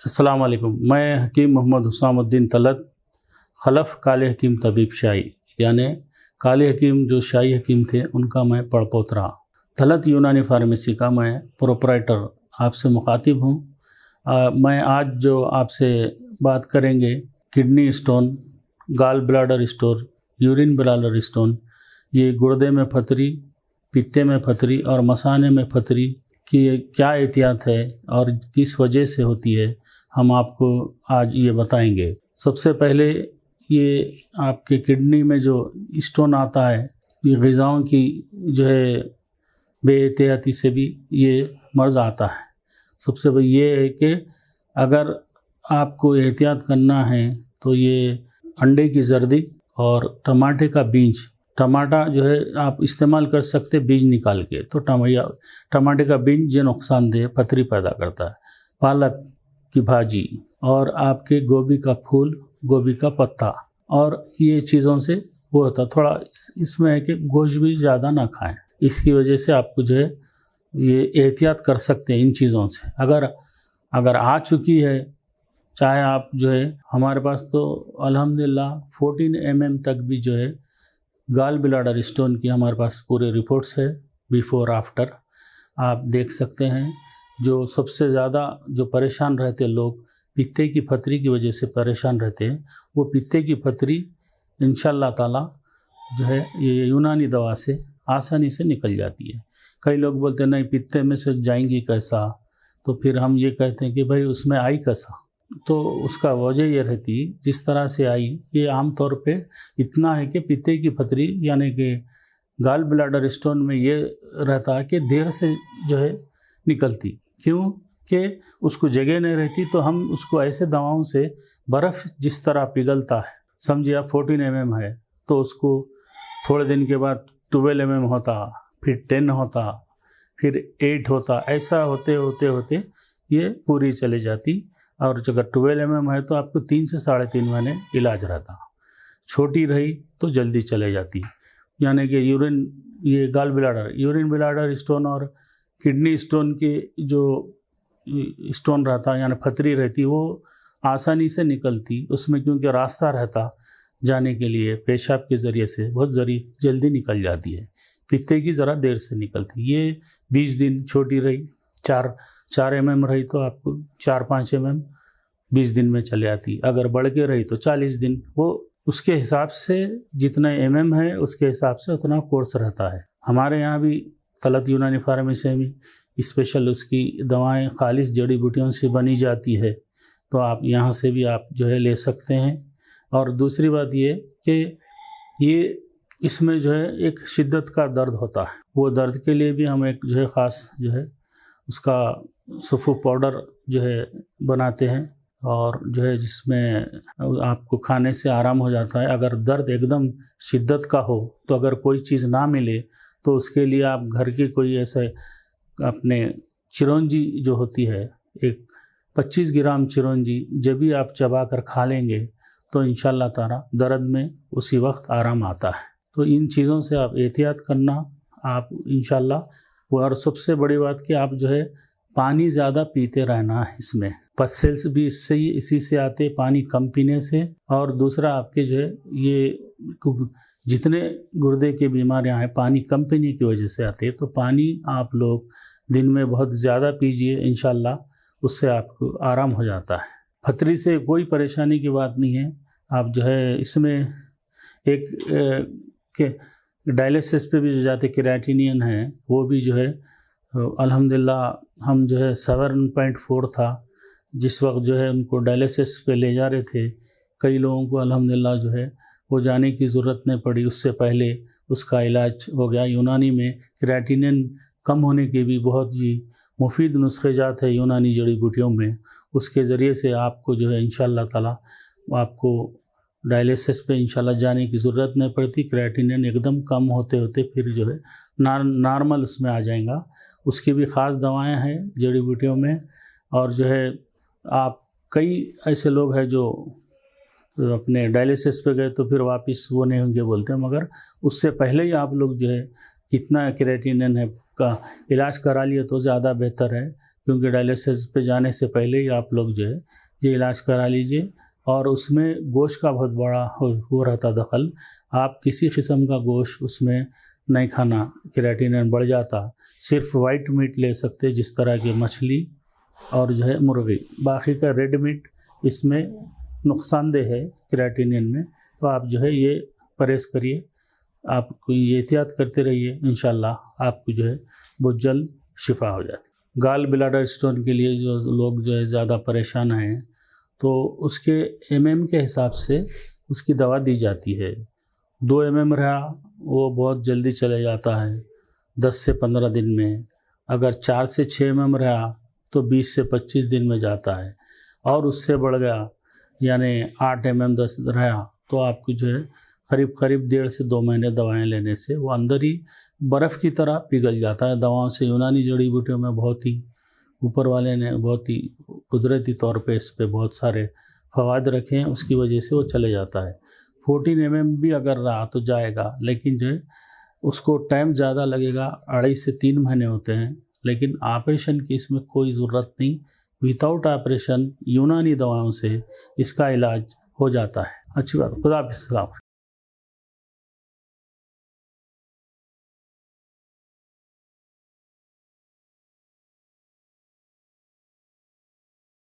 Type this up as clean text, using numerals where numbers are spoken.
अस्सलाम वालेकुम। मैं हकीम मोहम्मद हुसामुद्दीन तलत खलफ काले हकीम तबीब शाही, यानी काले हकीम जो शाही हकीम थे उनका मैं पड़पोतरा, तलत यूनानी फार्मेसी का मैं प्रोपराइटर आपसे मुखातिब हूँ। मैं आज जो आपसे बात करेंगे kidney stone, gall bladder stone, urine bladder stone, ये गुर्दे में फतरी, पित्ते में फतरी और मसाने में फतरी की क्या एहतियात है और किस वजह से होती है, हम आपको आज ये बताएंगे। सबसे पहले ये आपके किडनी में जो स्टोन आता है, ये ग़िज़ाओं की जो है बेएहतियाती से भी ये मर्ज़ आता है। सबसे बड़ी ये है कि अगर आपको एहतियात करना है तो ये अंडे की जर्दी और टमाटे का बीज, टमाटा जो है आप इस्तेमाल कर सकते बीज निकाल के, तो टमाटे का बीज जो नुकसानदेह पथरी पैदा करता है। पालक की भाजी और आपके गोभी का फूल, गोभी का पत्ता, और ये चीज़ों से वो होता थोड़ा इसमें है कि गोश्त भी ज़्यादा ना खाएं। इसकी वजह से आपको जो है ये एहतियात कर सकते हैं इन चीज़ों से। अगर आ चुकी है, चाहे आप जो है हमारे पास तो अल्हम्दुलिल्लाह 14 mm तक भी जो है गाल ब्लैडर स्टोन की हमारे पास पूरे रिपोर्ट्स है, बिफोर आफ्टर आप देख सकते हैं। जो सबसे ज़्यादा जो परेशान रहते लोग पित्ते की फतरी की वजह से परेशान रहते हैं, वो पित्ते की फतरी इंशाअल्लाह ताला जो है ये यूनानी दवा से आसानी से निकल जाती है। कई लोग बोलते हैं नहीं पित्ते में से जाएंगी कैसा, तो फिर हम ये कहते हैं कि भाई उसमें आई कैसा, तो उसका वजह ये रहती जिस तरह से आई, ये आम तौर पे इतना है कि पित्ते की फतरी यानी कि गाल ब्लैडर स्टोन में ये रहता है कि देर से जो है निकलती, क्यों कि उसको जगह नहीं रहती। तो हम उसको ऐसे दवाओं से, बर्फ़ जिस तरह पिघलता है, समझिए आप 14 mm है तो उसको थोड़े दिन के बाद 12 mm होता, फिर 10 होता, फिर 8 होता, ऐसा होते होते होते ये पूरी चली जाती। और अगर 12 mm है तो आपको 3 से 3.5 महीने इलाज रहता। छोटी रही तो जल्दी चले जाती, यानी कि ये यूरिन ब्लैडर स्टोन और किडनी स्टोन के जो स्टोन रहता यानी फतरी रहती, वो आसानी से निकलती उसमें, क्योंकि रास्ता रहता जाने के लिए पेशाब के ज़रिए से बहुत जल्दी निकल जाती है। पित्ते की ज़रा देर से निकलती। ये 20 दिन छोटी रही, 4 mm रही तो आपको 4-5 mm 20 दिन में चले आती। अगर बढ़ के रही तो 40 दिन, वो उसके हिसाब से जितना mm है उसके हिसाब से उतना कोर्स रहता है। हमारे यहाँ भी तलत यूनानी फार्मेसी में स्पेशल उसकी दवाएं खालिस जड़ी बूटियों से बनी जाती है, तो आप यहाँ से भी आप जो है ले सकते हैं। और दूसरी बात ये कि ये इसमें जो है एक शिद्दत का दर्द होता है, वो दर्द के लिए भी हम एक जो है ख़ास जो है उसका सफ़ू पाउडर जो है बनाते हैं, और जो है जिसमें आपको खाने से आराम हो जाता है। अगर दर्द एकदम शिद्दत का हो तो अगर कोई चीज़ ना मिले तो उसके लिए आप घर की कोई ऐसे अपने चिरौंजी जो होती है, एक 25 ग्राम चिरौंजी जब भी आप चबा कर खा लेंगे तो इंशाअल्लाह ताला दर्द में उसी वक्त आराम आता है। तो इन चीज़ों से आप एहतियात करना आप इंशाअल्लाह। और सबसे बड़ी बात कि आप जो है पानी ज़्यादा पीते रहना है। इसमें पसेल्स भी इसी से आते, पानी कम पीने से। और दूसरा आपके जो है ये जितने गुर्दे की बीमारियां हैं पानी कम पीने की वजह से आते हैं, तो पानी आप लोग दिन में बहुत ज़्यादा पीजिए, इंशाअल्लाह उससे आपको आराम हो जाता है। फतरी से कोई परेशानी की बात नहीं है। आप जो है इसमें एक डायलिसिस पे भी जो जाते क्रिएटिनिन है, वो भी जो है अल्हम्दुलिल्लाह हम जो है 7.4 था जिस वक्त जो है उनको डायलिसिस पे ले जा रहे थे। कई लोगों को अल्हम्दुलिल्लाह जो है वो जाने की ज़रूरत नहीं पड़ी, उससे पहले उसका इलाज हो गया। यूनानी में क्रिएटिनिन कम होने के भी बहुत ही मुफीद नुस्खे जात है यूनानी जड़ी बूटियों में, उसके ज़रिए से आपको जो है इंशाअल्लाह ताला आपको डायलिसिस पे इंशाअल्लाह जाने की ज़रूरत नहीं पड़ती। क्रिएटिनिन एकदम कम होते होते फिर जो है नॉर्मल उसमें आ जाएगा। उसकी भी ख़ास दवाएं हैं जड़ी बूटियों में। और जो है आप कई ऐसे लोग हैं जो अपने डायलिसिस पे गए तो फिर वापस वो नहीं होंगे बोलते हैं, मगर उससे पहले ही आप लोग जो है कितना क्रिएटिनिन है का इलाज करा लिए तो ज़्यादा बेहतर है। کیونکہ ڈائلیسس پہ جانے سے پہلے ہی آپ لوگ جو ہے یہ علاج کرا لیجئے. اور اس میں گوشت کا بہت بڑا ہو رہا تھا دخل. آپ کسی قسم کا گوشت اس میں نہیں کھانا، کریٹینین بڑھ جاتا. صرف وائٹ میٹ لے سکتے جس طرح کی مچھلی اور جو ہے مرغی. باقی کا ریڈ میٹ اس میں نقصان دہ ہے کریٹینین میں. تو آپ جو ہے یہ پرہیز کریے، آپ کو یہ احتیاط کرتے رہیے، انشاءاللہ آپ کو جو ہے بہت جلد شفا ہو جاتی. گال بلیڈر اسٹون کے لیے جو لوگ جو ہے زیادہ پریشان ہیں تو اس کے MM کے حساب سے اس کی دوا دی جاتی ہے. 2 MM رہا وہ بہت جلدی چلے جاتا ہے 10 سے 15 دن میں. اگر 4 سے 6 MM رہا تو 20 سے 25 دن میں جاتا ہے. اور اس سے بڑھ گیا یعنی 8 MM 10 رہا تو آپ کو جو ہے قریب 1.5 سے 2 مہینے دوائیں لینے سے وہ اندر ہی برف کی طرح پگھل جاتا ہے. دواؤں سے یونانی جڑی بوٹیوں میں بہت ہی اوپر والے نے بہت ہی قدرتی طور پہ اس پہ بہت سارے فوائد رکھے ہیں، اس کی وجہ سے وہ چلے جاتا ہے. 14 MM بھی اگر رہا تو جائے گا، لیکن جو ہے اس کو ٹائم زیادہ لگے گا. 2.5 سے 3 مہینے ہوتے ہیں، لیکن آپریشن کی اس میں کوئی ضرورت نہیں. وتاؤٹ آپریشن یونانی دواؤں سے اس کا علاج ہو جاتا ہے. اچھی بات. خدا حافظ.